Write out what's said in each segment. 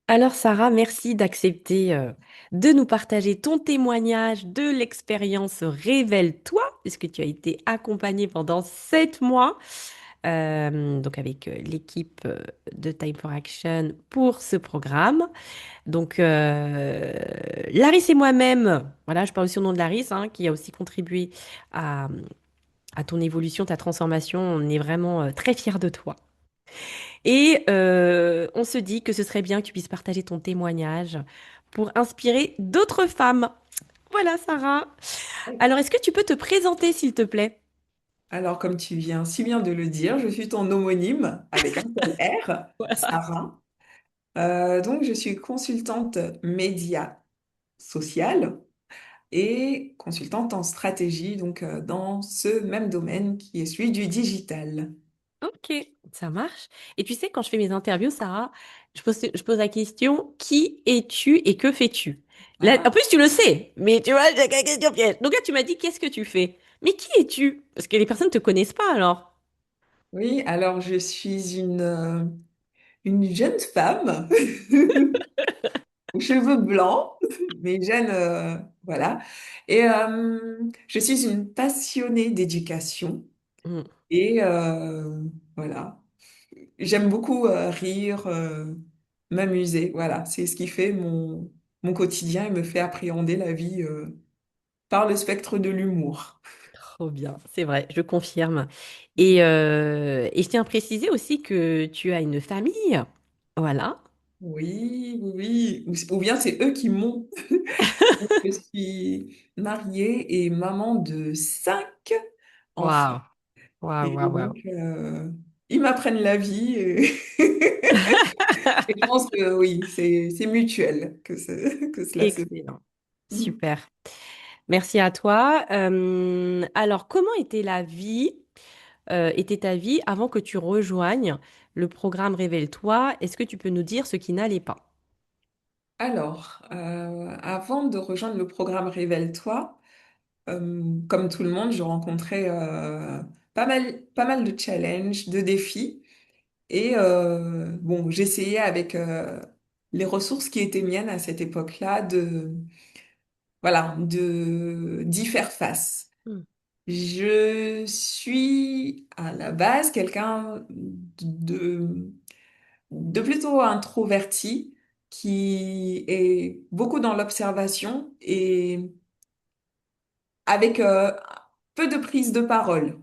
Alors Sarah, merci d'accepter de nous partager ton témoignage de l'expérience Révèle-toi, puisque tu as été accompagnée pendant 7 mois, donc avec l'équipe de Time for Action pour ce programme. Donc Laris et moi-même, voilà, je parle aussi au nom de Laris, hein, qui a aussi contribué à, à ton évolution, ta transformation. On est vraiment très fiers de toi. Et on se dit que ce serait bien que tu puisses partager ton témoignage pour inspirer d'autres femmes. Voilà, Sarah. Alors, est-ce que tu peux te présenter, s'il te plaît? Alors, comme tu viens si bien de le dire, je suis ton homonyme avec un seul R, Voilà. Sarah. Donc, je suis consultante média sociale et consultante en stratégie, donc dans ce même domaine qui est celui du digital. Ok, ça marche. Et tu sais, quand je fais mes interviews, Sarah, je pose la question, qui es-tu et que fais-tu? Là, en Ah, plus, tu le sais, mais tu vois, j'ai la question piège. Donc là, tu m'as dit, qu'est-ce que tu fais? Mais qui es-tu? Parce que les personnes ne te connaissent pas alors. oui, alors je suis une jeune femme aux cheveux blancs, mais jeune, voilà. Et je suis une passionnée d'éducation. Hmm, Et voilà, j'aime beaucoup rire, m'amuser. Voilà, c'est ce qui fait mon quotidien et me fait appréhender la vie par le spectre de l'humour. trop bien, c'est vrai, je confirme. Et je tiens à préciser aussi que tu as une famille. Voilà. Oui, oui, oui. Ou bien c'est eux qui m'ont. Je suis mariée et maman de 5 enfants. Waouh. Waouh, Et waouh, donc, waouh. ils m'apprennent la vie. Et je pense que oui, c'est mutuel que cela se fait. Excellent. Super. Merci à toi. Alors, comment était ta vie avant que tu rejoignes le programme Révèle-toi? Est-ce que tu peux nous dire ce qui n'allait pas? Alors, avant de rejoindre le programme Révèle-toi, comme tout le monde, je rencontrais pas mal de challenges, de défis. Et bon, j'essayais avec les ressources qui étaient miennes à cette époque-là voilà, d'y faire face. Hmm. Je suis à la base quelqu'un de plutôt introverti qui est beaucoup dans l'observation et avec peu de prise de parole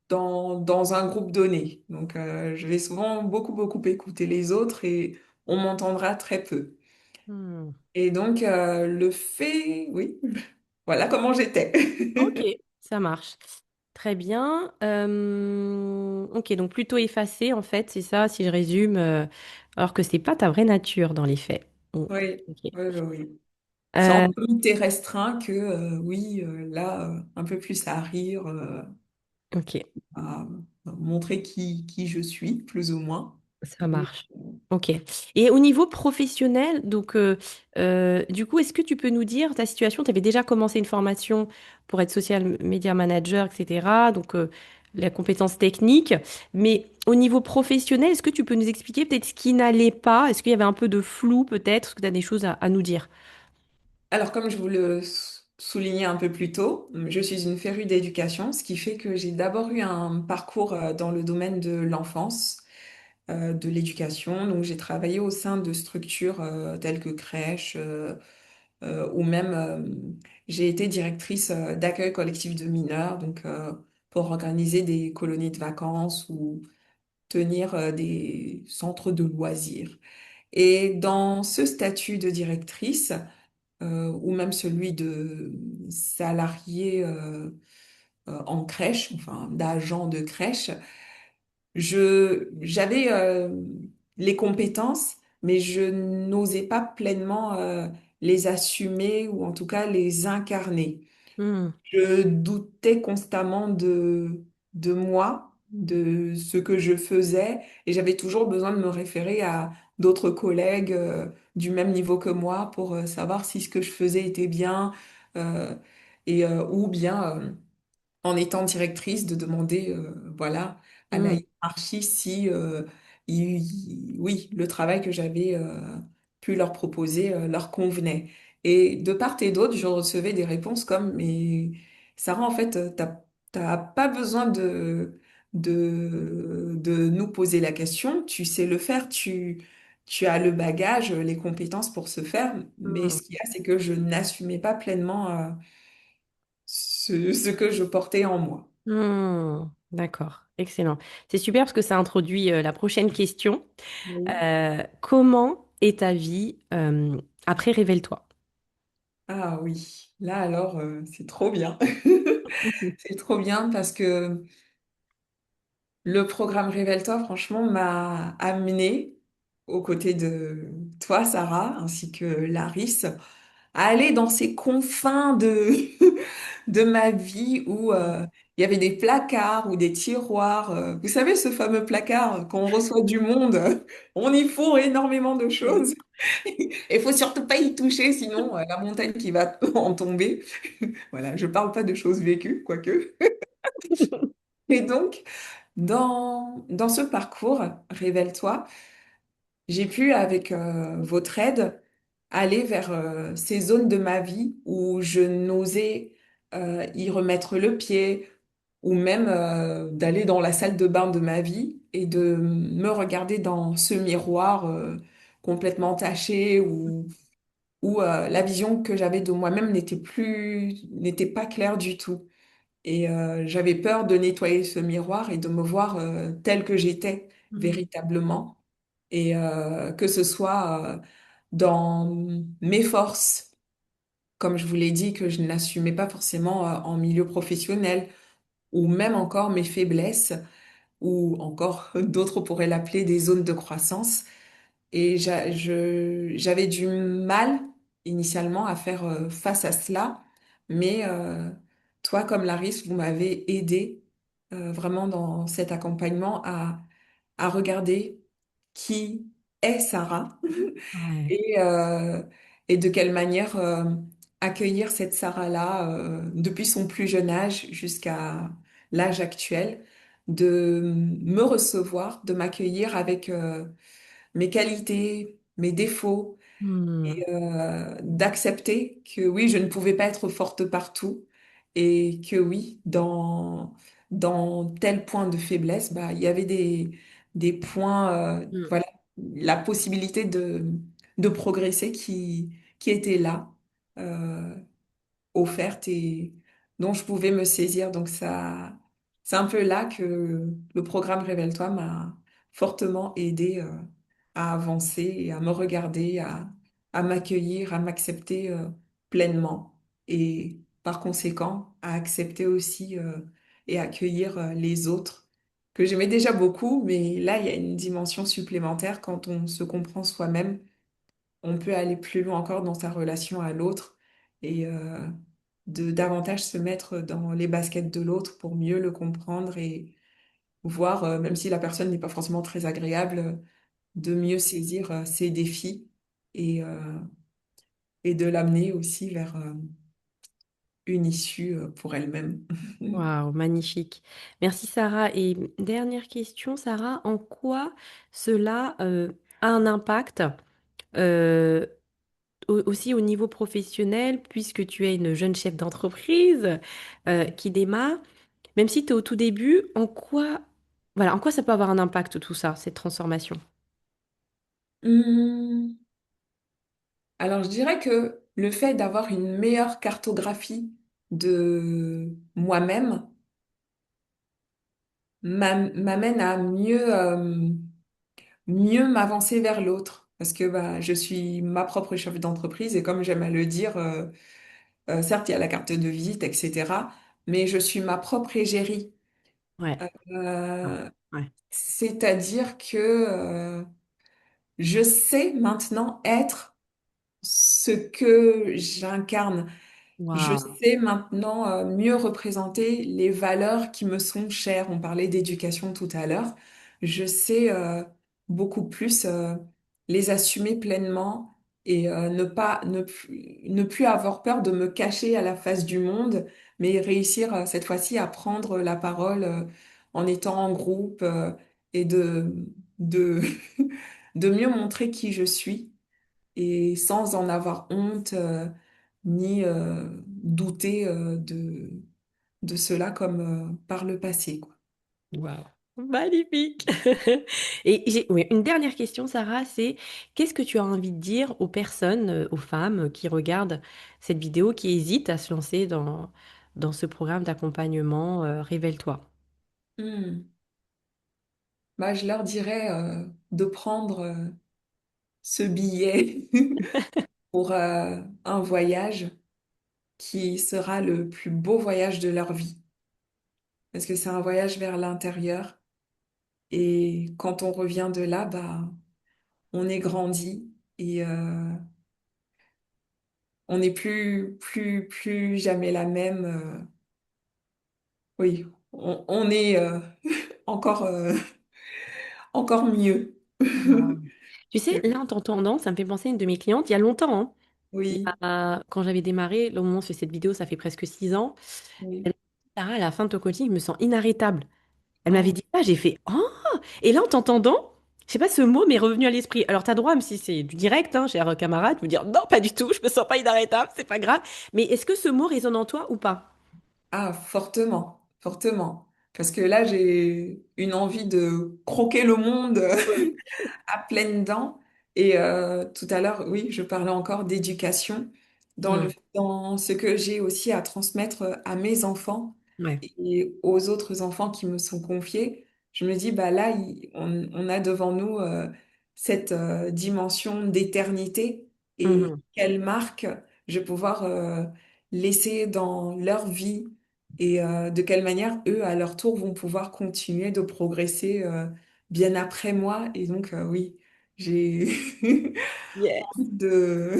dans un groupe donné. Donc, je vais souvent beaucoup écouter les autres et on m'entendra très peu. Hmm. Et donc, le fait, oui, voilà comment j'étais. Ok, ça marche. Très bien. Ok, donc plutôt effacé en fait, c'est ça, si je résume, alors que c'est pas ta vraie nature dans les faits. Hmm, Oui, ok. oui. C'est en Euh, comité restreint que, oui, là, un peu plus à rire, ok, à montrer qui je suis, plus ou moins. ça marche. Ok. Et au niveau professionnel, donc du coup, est-ce que tu peux nous dire ta situation? Tu avais déjà commencé une formation pour être social media manager, etc. Donc la compétence technique. Mais au niveau professionnel, est-ce que tu peux nous expliquer peut-être ce qui n'allait pas? Est-ce qu'il y avait un peu de flou peut-être? Est-ce que tu as des choses à nous dire? Alors, comme je vous le soulignais un peu plus tôt, je suis une férue d'éducation, ce qui fait que j'ai d'abord eu un parcours dans le domaine de l'enfance, de l'éducation. Donc, j'ai travaillé au sein de structures telles que crèches, ou même j'ai été directrice d'accueil collectif de mineurs, donc pour organiser des colonies de vacances ou tenir des centres de loisirs. Et dans ce statut de directrice, ou même celui de salarié en crèche, enfin d'agent de crèche, j'avais les compétences, mais je n'osais pas pleinement les assumer ou en tout cas les incarner. Hmm, Je doutais constamment de moi, de ce que je faisais, et j'avais toujours besoin de me référer à d'autres collègues du même niveau que moi pour savoir si ce que je faisais était bien, euh, et ou bien en étant directrice de demander voilà à la hmm. hiérarchie si oui, le travail que j'avais pu leur proposer leur convenait. Et de part et d'autre, je recevais des réponses comme, mais Sarah, en fait, t'as pas besoin de nous poser la question, tu sais le faire, tu as le bagage, les compétences pour se faire, mais Hmm. ce qu'il y a, c'est que je n'assumais pas pleinement ce que je portais en moi. Hmm. D'accord, excellent. C'est super parce que ça introduit la prochaine question. Oui. Comment est ta vie après Révèle-toi? Ah oui, là alors, c'est trop bien. C'est trop bien parce que le programme Révèle-toi, franchement, m'a amené aux côtés de toi, Sarah, ainsi que Larisse, à aller dans ces confins de ma vie où il y avait des placards ou des tiroirs. Vous savez, ce fameux placard quand on reçoit du monde, on y fourre énormément de Oui. choses. Il faut surtout pas y toucher, sinon la montagne qui va en tomber. Voilà, je parle pas de choses vécues, quoique. Et donc, dans ce parcours, Révèle-toi, j'ai pu, avec votre aide, aller vers ces zones de ma vie où je n'osais y remettre le pied, ou même d'aller dans la salle de bain de ma vie et de me regarder dans ce miroir complètement taché où la vision que j'avais de moi-même n'était pas claire du tout. Et j'avais peur de nettoyer ce miroir et de me voir telle que j'étais Hmm. véritablement. Et que ce soit dans mes forces, comme je vous l'ai dit, que je n'assumais pas forcément en milieu professionnel, ou même encore mes faiblesses, ou encore d'autres pourraient l'appeler des zones de croissance. Et j'avais du mal initialement à faire face à cela, mais toi, comme Larisse, vous m'avez aidé vraiment dans cet accompagnement à regarder qui est Sarah Ouais. et, euh, et de quelle manière accueillir cette Sarah-là depuis son plus jeune âge jusqu'à l'âge actuel, de me recevoir, de m'accueillir avec mes qualités, mes défauts, Hmm. et d'accepter que oui, je ne pouvais pas être forte partout et que oui, dans tel point de faiblesse, bah, il y avait des points, Hmm. voilà, la possibilité de progresser qui était là, euh, offerte et dont je pouvais me saisir. Donc ça, c'est un peu là que le programme Révèle-toi m'a fortement aidé à avancer et à me regarder, à m'accueillir, à m'accepter pleinement et par conséquent à accepter aussi et accueillir les autres que j'aimais déjà beaucoup, mais là il y a une dimension supplémentaire quand on se comprend soi-même, on peut aller plus loin encore dans sa relation à l'autre et de davantage se mettre dans les baskets de l'autre pour mieux le comprendre et voir, même si la personne n'est pas forcément très agréable, de mieux saisir ses défis et, euh, et de l'amener aussi vers une issue pour elle-même. Waouh, magnifique. Merci Sarah. Et dernière question, Sarah, en quoi cela a un impact euh, aussi au niveau professionnel, puisque tu es une jeune chef d'entreprise qui démarre, même si tu es au tout début, voilà, en quoi ça peut avoir un impact tout ça, cette transformation? Hum, Alors, je dirais que le fait d'avoir une meilleure cartographie de moi-même m'amène à mieux m'avancer vers l'autre. Parce que bah, je suis ma propre chef d'entreprise et comme j'aime à le dire, certes, il y a la carte de visite, etc., mais je suis ma propre égérie. Ouais. Ah, Euh, ouais. C'est-à-dire que je sais maintenant être ce que j'incarne. Je Waouh. sais maintenant mieux représenter les valeurs qui me sont chères. On parlait d'éducation tout à l'heure. Je sais beaucoup plus les assumer pleinement et ne plus avoir peur de me cacher à la face du monde, mais réussir cette fois-ci à prendre la parole en étant en groupe et de, de mieux montrer qui je suis et sans en avoir honte ni douter de cela comme par le passé, quoi. Waouh. Magnifique. Et j'ai oui, une dernière question, Sarah, c'est qu'est-ce que tu as envie de dire aux personnes, aux femmes qui regardent cette vidéo, qui hésitent à se lancer dans ce programme d'accompagnement, Révèle-toi? Hmm. Bah, je leur dirais de prendre ce billet pour un voyage qui sera le plus beau voyage de leur vie. Parce que c'est un voyage vers l'intérieur. Et quand on revient de là, bah, on est grandi et on n'est plus jamais la même. Oui, on est encore, encore mieux. Wow. Tu sais, là, en t'entendant, ça me fait penser à une de mes clientes, il y a longtemps, hein. Oui, Quand j'avais démarré, là, au moment où je fais cette vidéo, ça fait presque 6 ans. Elle oui. m'a dit, Sarah, à la fin de ton coaching, je me sens inarrêtable. Elle m'avait Oh, dit ça, j'ai fait «Oh!» Et là, en t'entendant, je sais pas, ce mot m'est revenu à l'esprit. Alors, tu as droit, même si c'est du direct, hein, cher camarade, de me dire «Non, pas du tout, je me sens pas inarrêtable, c'est pas grave». Mais est-ce que ce mot résonne en toi ou pas? ah, fortement, fortement. Parce que là, j'ai une envie de croquer le monde Oui. à pleines dents. Et tout à l'heure, oui, je parlais encore d'éducation Mm. dans ce que j'ai aussi à transmettre à mes enfants Ouais. et aux autres enfants qui me sont confiés. Je me dis, bah là, on a devant nous cette dimension d'éternité et Mhm. quelle marque je vais pouvoir laisser dans leur vie et de quelle manière eux, à leur tour, vont pouvoir continuer de progresser bien après moi. Et donc, oui, j'ai Yes. envie de,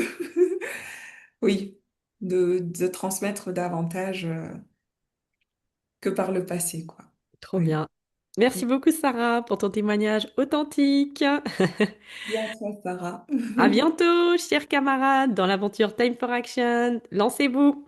oui, de transmettre davantage que par le passé, quoi. Trop Oui. bien. Merci beaucoup, Sarah, pour ton témoignage authentique. Et à toi, Sarah. À bientôt, chers camarades, dans l'aventure Time for Action. Lancez-vous.